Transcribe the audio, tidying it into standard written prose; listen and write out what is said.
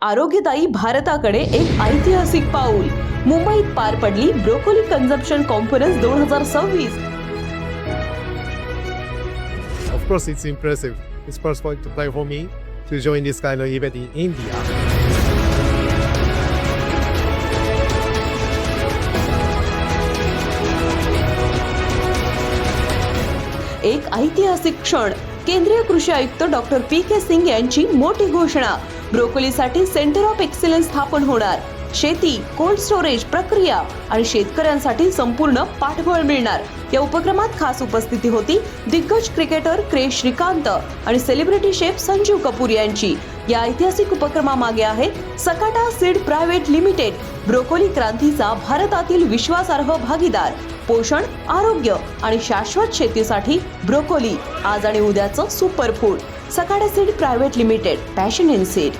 आरोग्यदायी भारताकडे एक ऐतिहासिक पाऊल. मुंबईत पार पडली broccoli consumption conference 2026. Of course, it's impressive. It's first point to play for me to join this kind of event in India. एक ऐतिहासिक क्षण. केंद्रीय कृषी आयुक्त डॉक्टर पी.के. सिंग यांची मोठी घोषणा. ब्रोकोलीसाठी सेंटर ऑफ एक्सलन्स स्थापन होणार. शेती, कोल्ड स्टोरेज, प्रक्रिया आणि शेतकऱ्यांसाठी संपूर्ण पाठबळ मिळणार. या उपक्रमात खास उपस्थिती होती दिग्गज क्रिकेटर क्रेश श्रीकांत आणि सेलिब्रिटी शेफ संजीव कपूर यांची. या ऐतिहासिक उपक्रमामागे आहे Sakata seed private limited, broccoli क्रांतीचा भारतातील विश्वासार्ह भागीदार. पोषण, आरोग्य आणि शाश्वत शेतीसाठी ब्रोकोली आज आणि उद्याचं superfood. Sakata seed private limited, passion in seed.